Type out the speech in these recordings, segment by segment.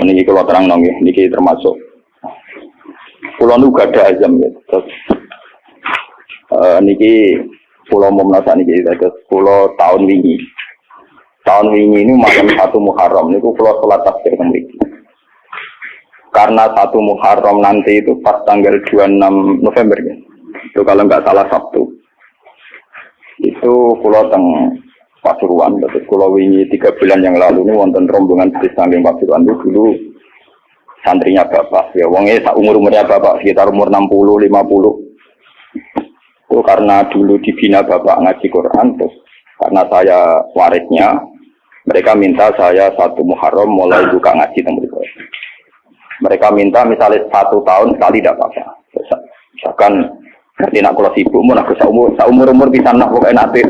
Ini kalau terang nong ya, ini termasuk. Pulau nu gak ada azam ya. Terus niki pulau mau menasa niki terus pulau tahun ini. Tahun ini malam 1 Muharram niku pulau sholat tasbih mriki. Karena 1 Muharram nanti itu pas tanggal 26 November ya. Itu kalau nggak salah Sabtu. Itu pulau teng Pasuruan, terus pulau wingi 3 bulan yang lalu ini wonten rombongan bis saking Pasuruan itu dulu santrinya bapak, ya wongnya umur-umurnya bapak sekitar umur 60-50. Itu karena dulu dibina bapak ngaji Quran, terus karena saya warisnya, mereka minta saya 1 Muharram mulai buka ngaji teng mriku. Mereka minta misalnya 1 tahun sekali tidak apa-apa. Misalkan nanti nak kalau sibuk, mau nak umur pisan nak pokoknya nanti.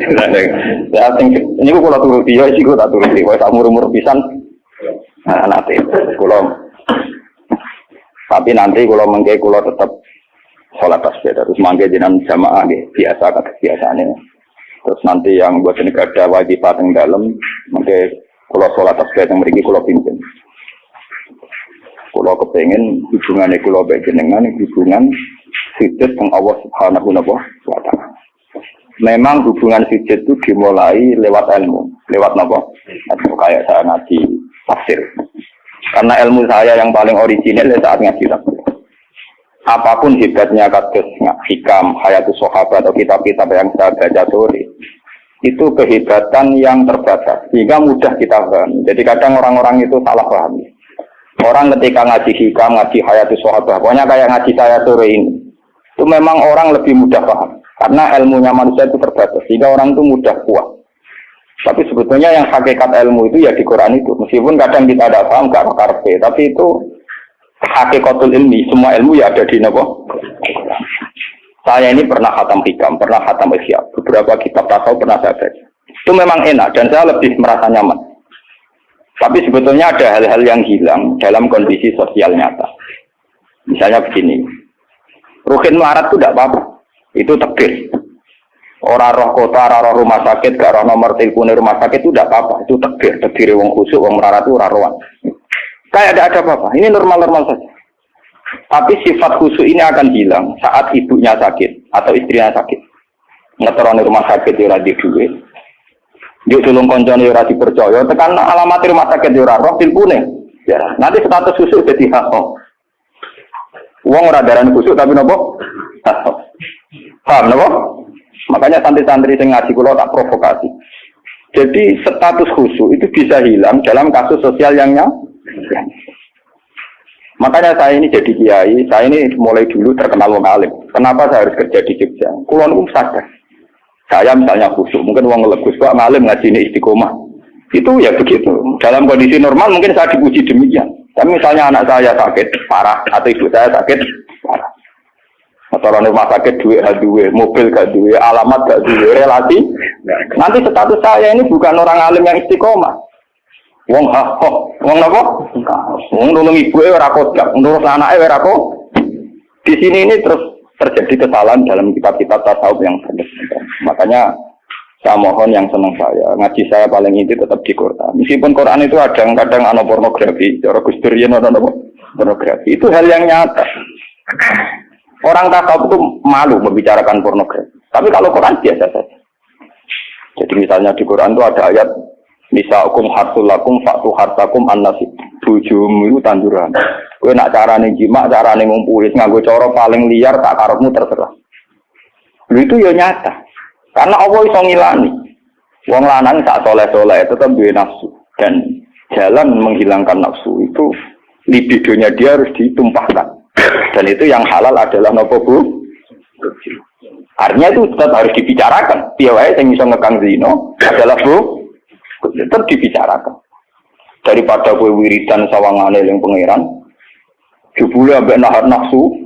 Ya, ini aku kalau turuti, ya sih aku tak turuti. Kalau umur pisan, nanti. Tapi nanti kalau mengke kalau tetap sholat tasbih terus mangke jenengan jamaah biasa kata biasanya. Terus nanti yang buat negara wajib pateng dalam, mengke kalau sholat tasbih yang mriki kalau pimpin. Kalau kepengen hubungannya kalau baik jenengan hubungan sujud dengan Allah Subhanahu wa Ta'ala. Memang hubungan sujud itu dimulai lewat ilmu, lewat apa? Kayak saya ngaji tafsir. Karena ilmu saya yang paling original saat ngaji tafsir. Apapun hebatnya kados hikam, hayatus sahabat atau kitab-kitab yang saya baca sore, itu kehebatan yang terbatas, sehingga mudah kita paham. Jadi kadang orang-orang itu salah paham. Orang ketika ngaji hikam, ngaji hayatus sahabat, pokoknya kayak ngaji saya sore ini. Itu memang orang lebih mudah paham. Karena ilmunya manusia itu terbatas. Sehingga orang itu mudah kuat. Tapi sebetulnya yang hakikat ilmu itu ya di Quran itu. Meskipun kadang kita tidak paham, gak karpe. Tapi itu hakikatul ilmi. Semua ilmu ya ada di Nabi. Saya ini pernah khatam hikam, pernah khatam ihya. Beberapa kitab tasawuf pernah saya baca. Itu memang enak dan saya lebih merasa nyaman. Tapi sebetulnya ada hal-hal yang hilang dalam kondisi sosial nyata. Misalnya begini, ruhin melarat itu tidak apa-apa, itu takdir. Orang roh kota, orang roh rumah sakit, gak roh nomor telepon rumah sakit itu tidak apa-apa, itu takdir. Takdir wong khusuk, wong melarat itu raruan. Kayak ada apa-apa, ini normal-normal saja. Tapi sifat khusuk ini akan hilang saat ibunya sakit atau istrinya sakit. Ngeteroni rumah sakit ya ora di duwe. Dia tulung koncone ora dipercaya, tekan alamat rumah sakit ora roh tilpune. Ya, nanti status khusuk dadi hak. Wong ora darani khusuk tapi napa? Paham napa? Makanya santri-santri sing ngaji kula tak provokasi. Jadi status khusuk itu bisa hilang dalam kasus sosial yang nyata. Makanya saya ini jadi kiai, saya ini mulai dulu terkenal wong alim. Kenapa saya harus kerja di Jogja? Kula niku sadar. Saya misalnya khusyuk, mungkin uang legus kok ngalim ngaji ini istiqomah. Itu ya begitu. Dalam kondisi normal mungkin saya dipuji demikian. Tapi misalnya anak saya sakit parah atau ibu saya sakit parah. Atau orang rumah sakit duit, mobil gak duit, alamat gak duit, relasi. Nanti status saya ini bukan orang alim yang istiqomah. Wong wong apa? Wong nulung ibu ora kodam, nurut anake ora kok. Di sini ini terus terjadi kesalahan dalam kitab-kitab tasawuf yang benar. Makanya saya mohon yang senang saya, ngaji saya paling inti tetap di Quran. Meskipun Quran itu kadang ada pornografi, cara Gus Durian ada pornografi. Itu hal yang nyata. Orang tasawuf itu malu membicarakan pornografi. Tapi kalau Quran biasa saja. Jadi misalnya di Quran itu ada ayat Nisa'ukum harsulakum fa'tu harsakum an-nasib. Bojomu itu tanduran. Kowe nak carane jima, carane ngumpuli nganggo cara paling liar tak karepmu terserah. Itu ya nyata. Karena Allah iso ngilani. Wong lanang sak soleh-soleh tetap duwe nafsu dan jalan menghilangkan nafsu itu libidonya dia harus ditumpahkan. Dan itu yang halal adalah napa Bu? Artinya itu tetap harus dibicarakan. Piye wae sing iso ngekang zina adalah Bu tetap dibicarakan. Daripada kowe wiridan sawangane ning pangeran, jebule ambek nahan nafsu,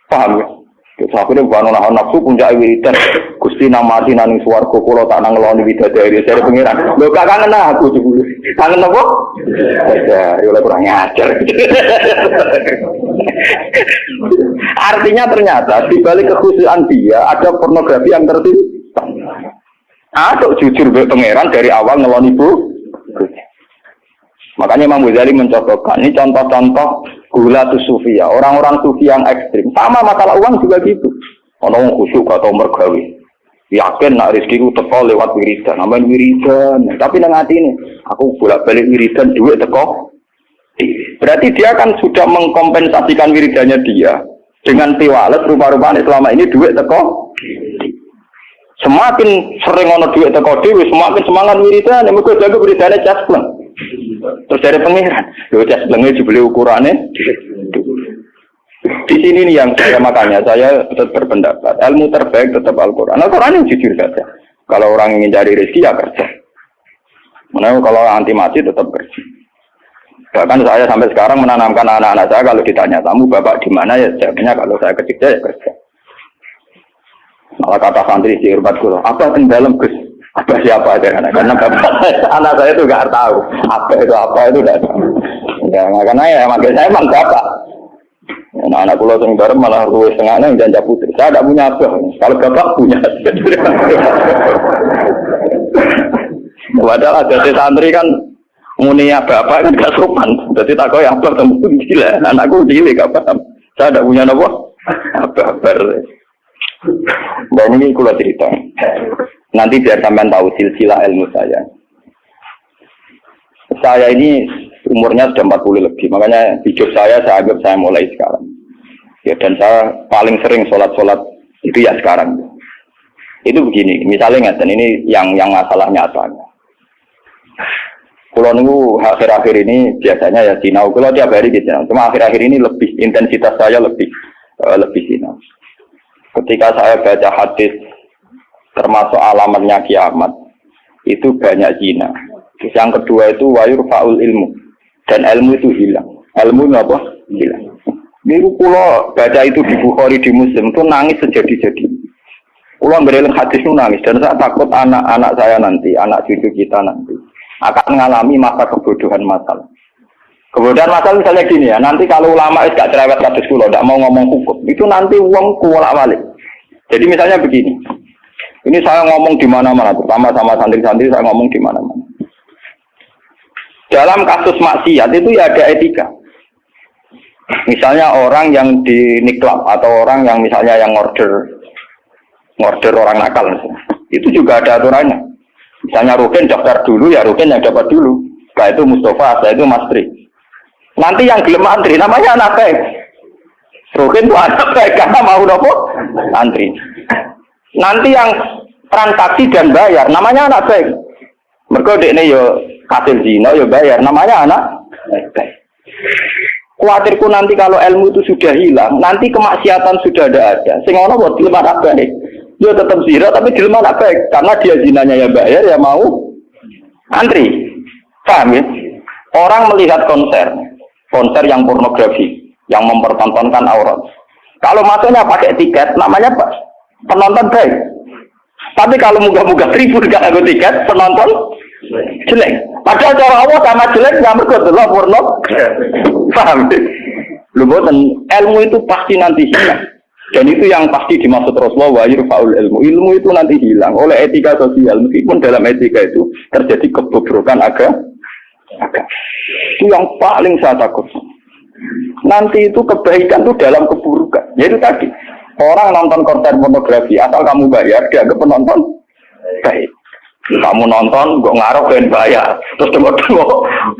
paham ya? Terus akhirnya bukan nahan nafsu puncak wiridan, Gusti namati nang swarga kula tak nang ngeloni widadari dari pangeran. Lho gak kangen aku jebule. Kangen apa? Ya, ya kurang ajar. Artinya ternyata di balik kekhusyuan dia ada pornografi yang tersimpan. Atau jujur be pangeran dari awal ngeloni Bu. Makanya Imam Ghazali mencontohkan, ini contoh-contoh gulatus sufia, orang-orang sufi yang ekstrim. Sama masalah uang juga gitu. Orang khusyuk atau mergawe. Yakin nak rezeki ku teko lewat wiridan, namanya wiridan. Tapi nang hati ini, aku bolak-balik wiridan duit teko. Berarti dia kan sudah mengkompensasikan wiridannya dia dengan tiwalet rupa-rupanya selama ini duit teko. Semakin sering ono duit teko dhewe, semakin semangat wiridan, mergo jago wiridane jaspleng. Terus dari pengiran, loh jasplengnya dibeli ukurannya. Di sini nih yang saya makanya saya tetap berpendapat ilmu terbaik tetap Al-Quran. Al-Quran yang jujur saja. Kalau orang ingin cari rezeki ya kerja. Menurut kalau anti mati tetap kerja. Bahkan saya sampai sekarang menanamkan anak-anak saya kalau ditanya tamu bapak di mana ya jawabnya kalau saya kerja ya kerja. Malah kata santri di hormat guru, apa yang dalam Gus? Apa siapa aja karena bapak anak saya itu nggak tahu apa itu nggak tahu. Ya makanya ya makanya saya emang bapak. Nah, anak pulau yang bareng malah ruwes tengahnya yang janda putri. Saya tidak punya apa. Kalau bapak punya. Padahal ada santri kan munia bapak kan gak sopan. Jadi tak kau yang apa temu gila. Anakku gila gak paham. Saya tidak punya apa. Apa-apa. Dan ini kalau cerita. Nanti biar sampean tahu silsilah ilmu saya. Saya ini umurnya sudah 40 lebih. Makanya hidup saya anggap saya mulai sekarang. Ya, dan saya paling sering sholat itu ya sekarang. Itu begini, misalnya dan ini yang masalah nyatanya. Kalau nunggu akhir-akhir ini biasanya ya sinau. Kalau tiap hari gitu, cuma akhir-akhir ini lebih intensitas saya lebih sinau. Ketika saya baca hadis termasuk alamatnya kiamat, itu banyak zina. Terus yang kedua itu wayur faul ilmu, dan ilmu itu hilang. Ilmu apa? Hilang. Niku kula baca itu di Bukhari di Muslim itu nangis sejadi-jadi. Kula ngereling hadis itu nangis dan saya takut anak-anak saya nanti, anak cucu kita nanti akan mengalami masa kebodohan masal. Kebodohan masal misalnya gini ya, nanti kalau ulama gak cerewet hadis kula, tidak mau ngomong hukum, itu nanti uang kuwalak-walik. Jadi misalnya begini, ini saya ngomong di mana-mana, terutama sama santri-santri saya ngomong di mana-mana. Dalam kasus maksiat itu ya ada etika. Misalnya orang yang di niklab atau orang yang misalnya yang order orang nakal, itu juga ada aturannya. Misalnya Rukin daftar dulu, ya Rukin yang dapat dulu. Setelah itu Mustafa, setelah itu Mas Tri. Nanti yang gelem antri, namanya anak baik. Rukin itu anak baik, karena mau nopo antri. Nanti yang transaksi dan bayar, namanya anak baik. Mereka dekne yo hasil zina yo bayar, namanya anak baik. Khawatirku nanti kalau ilmu itu sudah hilang, nanti kemaksiatan sudah ada. Sing ono buat dilema baik. Dia tetap zina tapi dilema baik karena dia zinanya ya bayar ya mau antri. Paham ya? Orang melihat konser yang pornografi, yang mempertontonkan aurat. Kalau masuknya pakai tiket, namanya penonton baik. Tapi kalau munggah-munggah ribut gak ada tiket, penonton jelek. Padahal cara Allah sama jelek nggak mergo delok porno. Paham? Lho boten, ilmu itu pasti nanti hilang. Dan itu yang pasti dimaksud Rasulullah wa yurfa'ul ilmu. Ilmu itu nanti hilang oleh etika sosial. Meskipun dalam etika itu terjadi kebobrokan agama. Itu yang paling saya takut. Nanti itu kebaikan itu dalam keburukan. Yaitu tadi, orang nonton konten pornografi asal kamu bayar, dianggap penonton baik. Kamu nonton, kok ngaruh dan bayar. Terus tengok-tengok,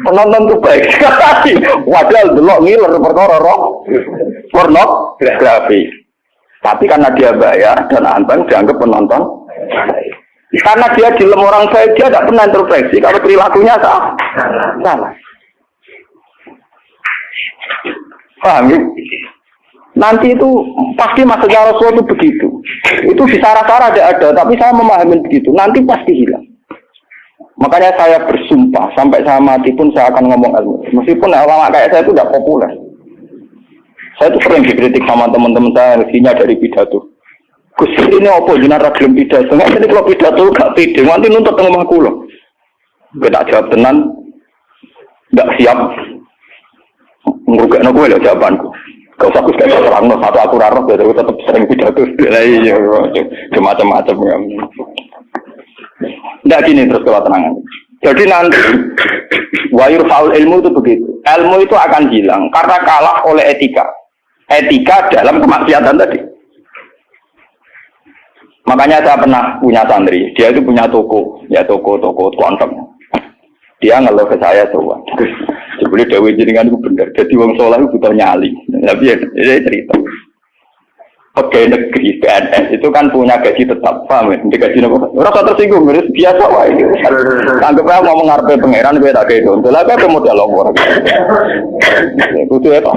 penonton itu baik sekali. Wadah delok ngiler perkara pornografi. Tapi karena dia bayar dan anteng dianggap penonton baik. Karena dia dilem orang baik, dia tidak pernah introspeksi kalau perilakunya salah. Paham ya? Nanti itu pasti maksudnya Rasul itu begitu. Itu di sarah-sarah ada, tapi saya memahami begitu. Nanti pasti hilang. Makanya saya bersumpah sampai saya mati pun saya akan ngomong ilmu. Meskipun ulama kayak saya itu tidak populer. Saya itu sering dikritik sama teman-teman saya rezekinya dari pidato. Gus ini apa jenara gelem pidato? Nggak ini kalau pidato gak pede. Nanti nuntut tengah kula. Gak jawab tenan. Gak siap. Ngrugekno kowe lho jawabanku. Gak usah Gus kayak terang satu aku raro biar aku tetap sering pidato. Iya, macam-macam ya. Nggak gini terus kalau tenangan. Jadi Wa yurfa'ul ilmu itu begitu. Ilmu itu akan hilang karena kalah oleh etika. Etika dalam kemaksiatan tadi. Makanya saya pernah punya santri, dia itu punya toko, ya toko konten. Dia ngeluh ke saya coba. Sebelum Dewi jenengan itu benar. Jadi wong soleh itu butuh nyali. Tapi ya cerita. Pegawai negeri PNS itu kan punya gaji tetap, paham ya? Gaji apa? Rasa tersinggung, biasa wae. Anggap aja ngomong ngarepe pangeran kowe tak kei donto. Lah kowe modal apa? Itu apa?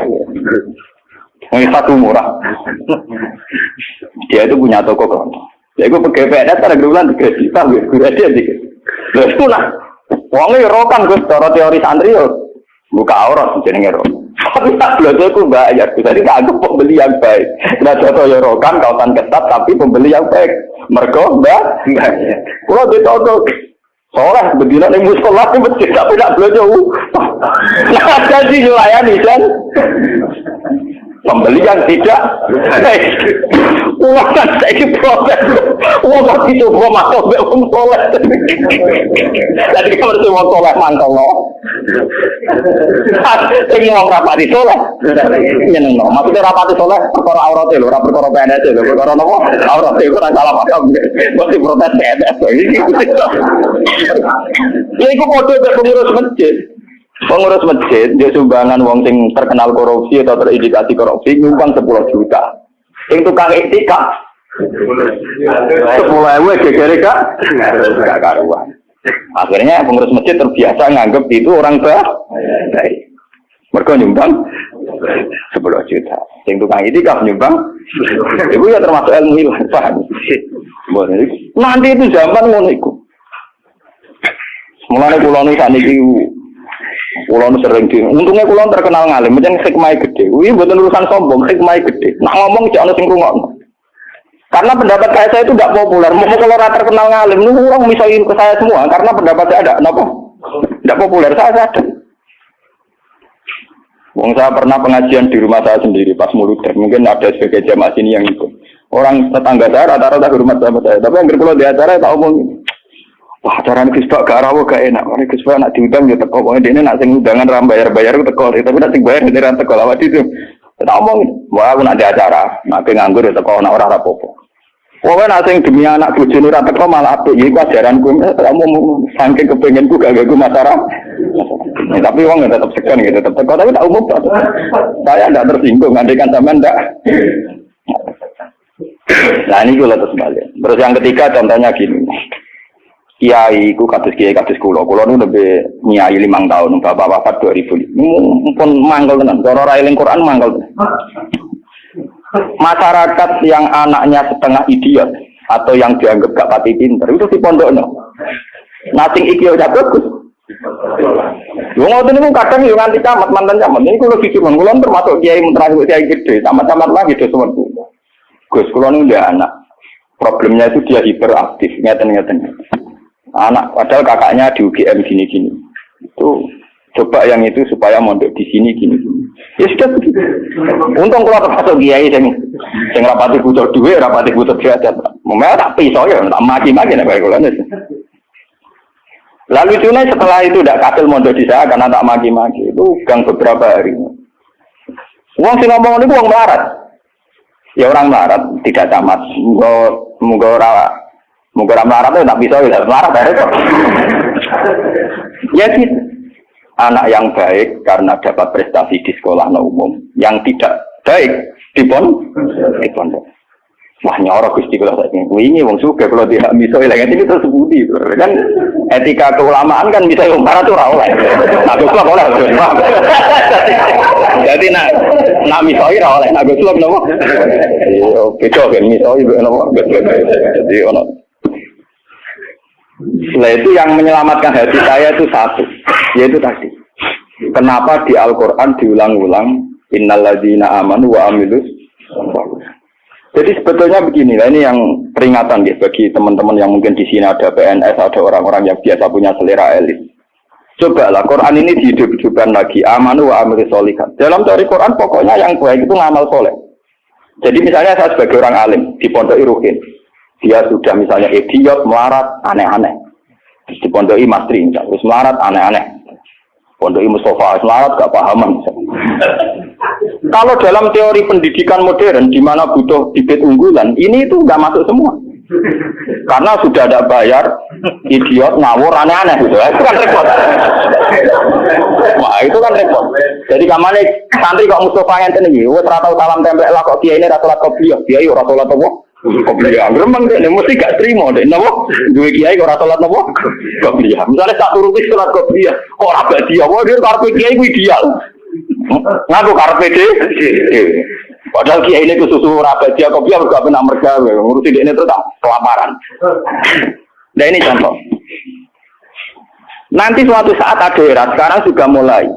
Ini satu murah. Dia itu punya toko konten. Ya itu pegawai PNS ada bulan 3 juta, gue dia dikit. Lah itu lah. Wongnya rokan Gus, cara teori santri yo buka aurat jenenge ro. Tapi tak belajar ku bayar. Jadi tak anggap pembeli yang baik. Nah contoh ya rokan kawasan ketat tapi pembeli yang baik. Mergo mbak. Kalau ditonton soleh bedina ning musala di masjid tapi tak belajar. Nah jadi layani kan. Pembeli yang tidak uang kan saya proses uang masih coba masuk ke uang soleh jadi kalau itu uang soleh mantap loh ini uang rapati soleh ini no maksudnya rapati soleh perkara aurat itu rapati perkara PNS itu perkara apa aurat itu kan salah paham masih protes PNS ya itu kode pengurus masjid. Pengurus masjid, dia sumbangan wong sing terkenal korupsi atau terindikasi korupsi nyumbang 10 juta. Yang tukang etika 10.000 gegere Kak. Enggak karuan. Akhirnya pengurus masjid terbiasa nganggep itu orang baik. Mereka nyumbang 10 juta. Yang tukang etika nyumbang itu ya termasuk ilmu hilang, paham? Nanti itu zaman ngono iku. Mulane kula nu saniki kulon sering di, untungnya kulon terkenal ngalim, macam hikmah gede. Wih, bukan urusan sombong, hikmah gede. Nak ngomong jangan sing rungokno. Karena pendapat saya itu tidak populer. Mau kalau rata terkenal ngalim, lu orang misalin ke saya semua. Karena pendapat saya ada, kenapa? Tidak populer, saya sadar. Wong saya pernah pengajian di rumah saya sendiri pas muludan. Mungkin ada sebagai jamaah sini yang ikut. Orang tetangga saya rata-rata ke rumah saya. Tapi yang kalau di acara tak omong. Wah, carane Gus Pak gak rawo gak enak. Nek Gus Pak nak diundang ya teko. Wong dene nak sing undangan ra bayar-bayar teko. Tapi nak sing bayar dene ra teko. Awak itu. Tak omong, wah aku nak di acara, nak nganggur ya teko ana ora apa-apa. Wong nak sing demi anak bojone ra teko malah apik. Iki ajaranku. Tak omong saking kepengenku gak ganggu masyarakat. Tapi wong tetap segan gitu, tetap teko. Tapi tak umum. Saya ndak tersinggung, ngandekan sampean ndak. Nah ini kalau terus balik. Terus yang ketiga contohnya gini. Kiai ku kados kula nu lebih nyai 5 tahun, bapak wafat 2000. Mumpun mangkel tenan, cara ora eling Quran mangkel. Masyarakat yang anaknya setengah idiot atau yang dianggap gak pati pinter itu di pondokno. Nah sing iki udah bagus. Wong ngoten niku kadang yo nganti camat mantan camat. Ini kula dicumon, kula termasuk kiai terakhir kiai gede, camat-camat lagi do semetu. Gus kula nu ndek anak. Problemnya itu dia hiperaktif, ngeten-ngeten. Anak padahal kakaknya di UGM gini-gini. Itu coba yang itu supaya mondok di sini gini. Ya sudah begitu. Untung kalau termasuk kiai sing rapati butuh duit, rapati butuh jatah. Memang tak pisau ya, tak maki-maki nek kaya kula. Lalu cune setelah itu tidak kasil mondok di saya karena tak maki-maki. Itu gang beberapa hari. Wong sing ngomong niku wong melarat. Ya orang melarat tidak tamat. Muga ora melarat itu tak bisa ya, melarat ya. Ya gitu. Anak yang baik karena dapat prestasi di sekolah umum, yang tidak baik di pondok. Wah nyorok Gusti kula saiki. Wingi wong sugih kalau tidak bisa ilang itu terus budi. Kan etika keulamaan kan bisa wong melarat ora oleh. Aku kok oleh. Jadi nak misoi ora oleh. Aku kok nopo? Yo beda kan misoi nopo. Jadi ono. Nah itu yang menyelamatkan hati saya itu satu, yaitu tadi. Kenapa di Al-Quran diulang-ulang innalladzina amanu wa amilus. Jadi sebetulnya begini, ini yang peringatan ya bagi teman-teman yang mungkin di sini ada PNS, ada orang-orang yang biasa punya selera elit. Cobalah Quran ini dihidup-hidupkan lagi amanu wa amilus sholihat. Dalam teori Quran pokoknya yang baik itu ngamal soleh. Jadi misalnya saya sebagai orang alim di Pondok Ruhin. Dia sudah misalnya idiot, melarat, aneh-aneh. Terus dipondoi mastri, terus melarat, aneh-aneh. Pondok Mustafa Islam gak pahaman. Kalau dalam teori pendidikan modern di mana butuh bibit unggulan, ini itu nggak masuk semua. Karena sudah ada bayar, idiot, ngawur, aneh-aneh gitu. Itu kan repot. Wah, itu kan repot. Jadi kamane santri kok Mustafa ngenten iki, wis ora tau salam templek lah kok kiai ini ra salat qobliyah. Kiai ora salat apa? Qobliyah. Gremeng dene mesti gak trimo dek napa? Duwe kiai kok ora salat napa? Qobliyah. Misale tak turuti salat qobliyah, kok ora badi apa dia karepe kiai ku ideal. Ngaku karepe dhewe. Padahal kiai ini susu rapat dia kopi harus gak pernah mergawe ngurusi dia ini terus kelaparan. Nah ini contoh. Nanti suatu saat ada era sekarang juga mulai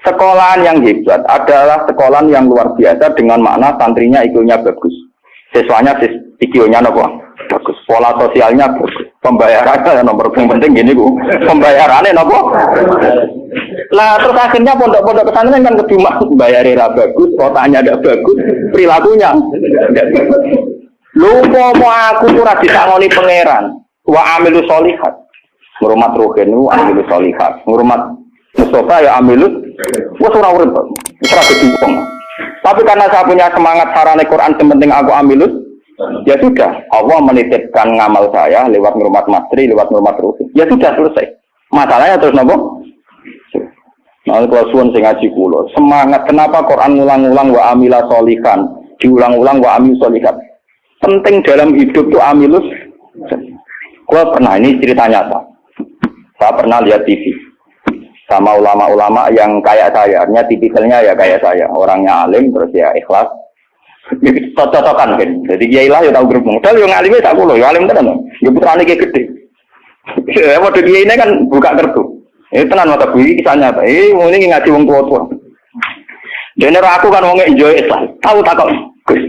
sekolahan yang hebat adalah sekolahan yang luar biasa dengan makna santrinya IQ-nya bagus, siswanya IQ-nya bagus, pola sosialnya bagus, pembayarannya nomor penting gini bu, pembayarannya nopo. Lah terus akhirnya pondok-pondok pesantren kan kedua bayarnya bagus, kotanya tidak bagus, perilakunya tidak bagus. Lupa mau aku kurang disangoni pangeran, wa amilu solihat, ngurmat rohenu amilu solihat, ngurmat Mustafa ya amilu, wah surah urut, surah kejuang. Tapi karena saya punya semangat sarane Quran sementing aku amilus, ya sudah, Allah menitipkan ngamal saya lewat ngurmat mastri, lewat ngurmat rohenu. Ya sudah selesai. Masalahnya terus nopo? Nah, kalau suwun sing ngaji kula, semangat kenapa Quran ngulang-ulang wa amila sholihan, diulang-ulang wa amil sholihat. Penting dalam hidup itu amilus. Gua pernah ini cerita nyata. Saya pernah lihat TV sama ulama-ulama yang kayak saya, artinya tipikalnya ya kayak saya, orangnya alim terus ya ikhlas. Cocok-cocokan kan. Jadi kiai lah ya tahu grup modal yang alimnya tak kula, ya alim tenan. Ya putrane ki gede. Ya model kiai ini kan buka kartu. Tenan mata bui kisahnya apa? Ini ngaji wong tua-tua. Dene aku kan wong enjoy Islam. Tahu tak kok. Gus.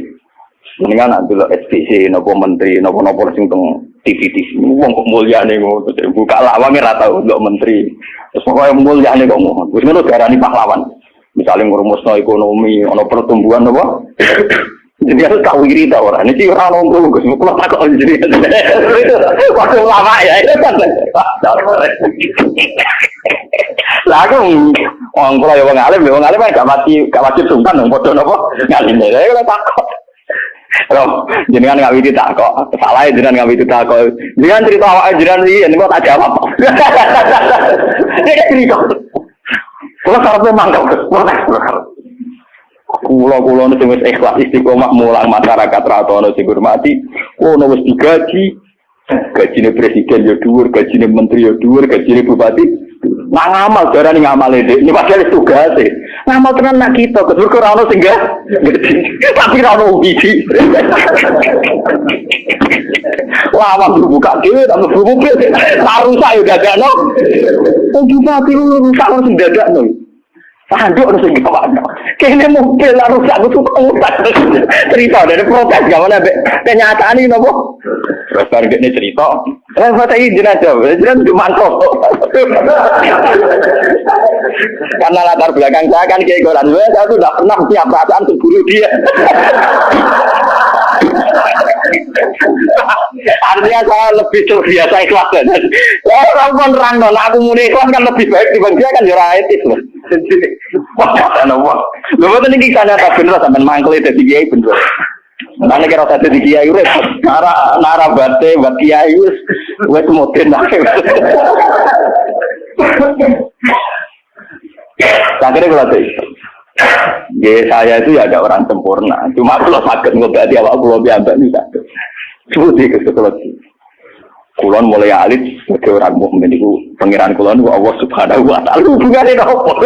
Mendingan nak delok SPC nopo menteri nopo sing teng TV-TV. Wong kok mulyane ngono. Buka lawang ora tau delok menteri. Terus pokoke mulyane kok ngono. Wis ngono darani pahlawan. Misalnya ngurumusno ekonomi, ana pertumbuhan napa? Jadi harus tahu diri tak orang. Ini orang nongkrong Gus. Kula tak kok jadi. Waktu lama ya itu kan. Lah aku wong kula ya wong alim gak wajib sungkan dong padha napa ngaline. Saya takok. Loh, jenengan gak witi takok. Salah jenengan gak witi takok. Jenengan cerita awake jenengan iki niku tak jawab. Nek cerita. Kula karepe mangkel Gus. Kulo nu wis ikhlas istiqomah mulang masyarakat ratono sing hormati, ono wis digaji. Gajine presiden ya dhuwur, gajine menteri ya dhuwur, gajine bupati. Nang ngamal darane ngamale Dik. Ini padahal tugase. Ngamal tenan nak kita, kedur ora ono sing tapi ora ono wiji. Wah, wong buka dhewe tak mlebu mobil. Rusak yo dadakno. Wong bupati rusak sing dadakno. Tanduk harus digawakno. Kene mobil lah rusak kudu utak. Cerita dari protes gimana kenyataan ini nopo? Terus bar gene cerita. Mata iki jenazah, jenazah mantap. Karena latar belakang saya kan kayak golan, saya tuh tidak pernah punya perasaan untuk bunuh dia. Artinya saya lebih terbiasa ikhlas dan orang pun random, aku muni ikhlas kan lebih baik dibanding dia kan jurah etis loh. Wah, lu betul nih kisahnya tak bener sampai mangkel itu kiai bener. Mana kira satu di kiai urip, nara bate buat kiai wes moden lah. Akhirnya kalau itu, saya itu ya ada orang sempurna. Cuma kalau sakit ngobati awak kulo biasa bisa. Seperti itu selesai. Kulon mulai alit sebagai orang mukmin itu pangeran kulon Allah Subhanahu wa taala hubungane opo.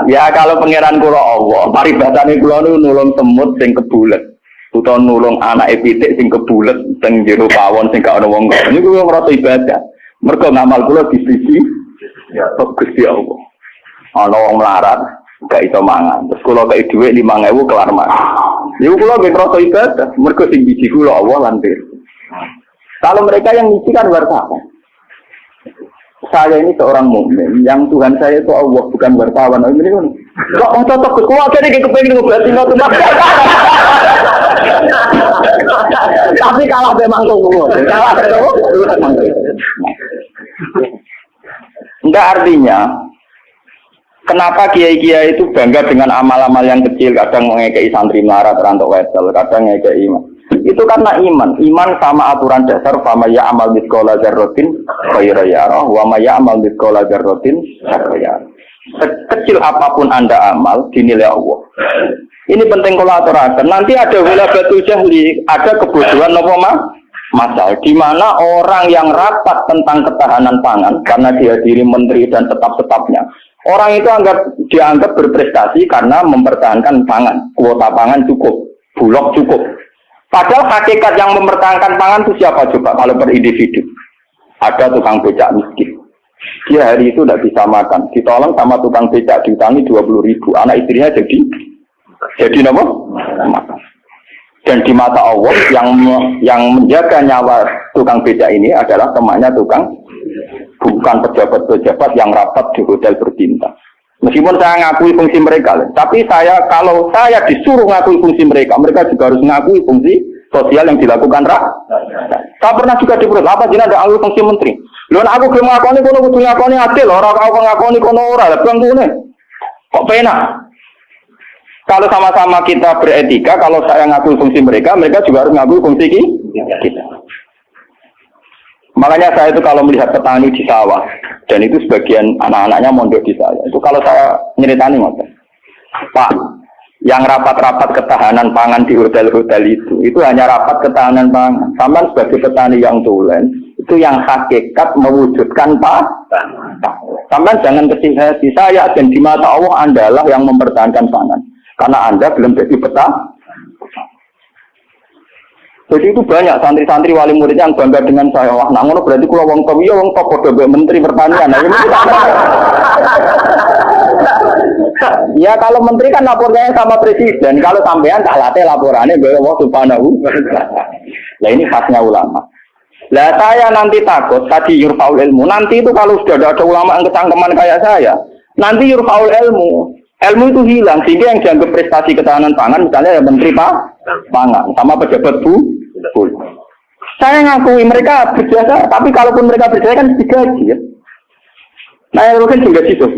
Ya kalau pangeran kula Allah, paribatane kula nulung semut sing kebulet, utawa nulung anake pitik sing kebulet teng jero pawon sing gak ana wong. Niku ngrasa ibadah. Mergo ngamal kula disisi ya Gusti Allah. Ana wong melarat gak iso mangan. Terus kula kei dhuwit 5.000 kelar mangan. Niku kula nggih ngrasa ibadah, mergo sing biji kula Allah lan Kalau mereka yang ngisi kan wartawan. Saya ini seorang mukmin, yang Tuhan saya itu Allah, bukan wartawan. Ini kan, kok cocok ke kuat, jadi kepengen ngobrol tinggal tuh. Tapi kalah memang tunggu. Kalah enggak artinya kenapa kiai-kiai itu bangga dengan amal-amal yang kecil, kadang mengekei santri melarat rantok wedel, kadang ngekei iman. Itu karena iman sama aturan dasar fama ya amal biskola dzarratin khairan yarah wa ma ya amal biskola dzarratin syarran yarah. Sekecil apapun Anda amal dinilai Allah. Ini penting kalau aturakan. Nanti ada wilabatul jahli, ada kebodohan nopo masal di mana orang yang rapat tentang ketahanan pangan karena dihadiri menteri dan tetap-tetapnya. Orang itu dianggap berprestasi karena mempertahankan pangan, kuota pangan cukup, bulog cukup. Padahal hakikat yang mempertahankan pangan itu siapa coba kalau per individu? Ada tukang becak miskin. Dia hari itu tidak bisa makan. Ditolong sama tukang becak diutangi 20.000. Anak istrinya jadi apa? Makan. Dan di mata Allah yang menjaga nyawa tukang becak ini adalah temannya tukang, bukan pejabat-pejabat yang rapat di hotel berbintang. Meskipun saya ngakui fungsi mereka, tapi kalau saya disuruh ngakui fungsi mereka juga harus ngakui fungsi sosial yang dilakukan Saya pernah juga diperut, apa jenis ada ngakui fungsi menteri? Lalu aku belum ngakoni kono kudu ngakoni adil, orang aku ngakoni kono ora, bang ngene. Kok penak? Kalau sama-sama kita beretika, kalau saya ngakui fungsi mereka juga harus ngakui fungsi kita. Makanya saya itu kalau melihat petani di sawah, dan itu sebagian anak-anaknya mondok di saya, itu kalau saya nyeritani ngoten, Pak, yang rapat-rapat ketahanan pangan di hotel-hotel itu hanya rapat ketahanan pangan. Sampai sebagai petani yang tulen, itu yang hakikat mewujudkan Sampai jangan kecil hati, saya dan di mata Allah Andalah yang mempertahankan pangan, karena Anda belum jadi petani. Jadi itu banyak santri-santri wali murid yang bangga dengan saya. Wah, nah ngono berarti kalau wong top, ya wong top podo menteri pertanian. Nah, ini ya kalau menteri kan lapornya sama presiden. Kalau sampean tak latih laporannya bahwa Allah Subhanahu. Nah ini khasnya ulama. Lah saya nanti takut tadi yurfaul ilmu. Nanti itu kalau sudah ada ulama yang kecangkeman kayak saya, nanti yurfaul ilmu. Ilmu itu hilang sehingga yang dianggap prestasi ketahanan pangan misalnya ya menteri pangan sama pejabat bu. Saya ngakui mereka berjasa, tapi kalaupun mereka berjasa kan digaji ya. Nah yang rugen digaji tuh.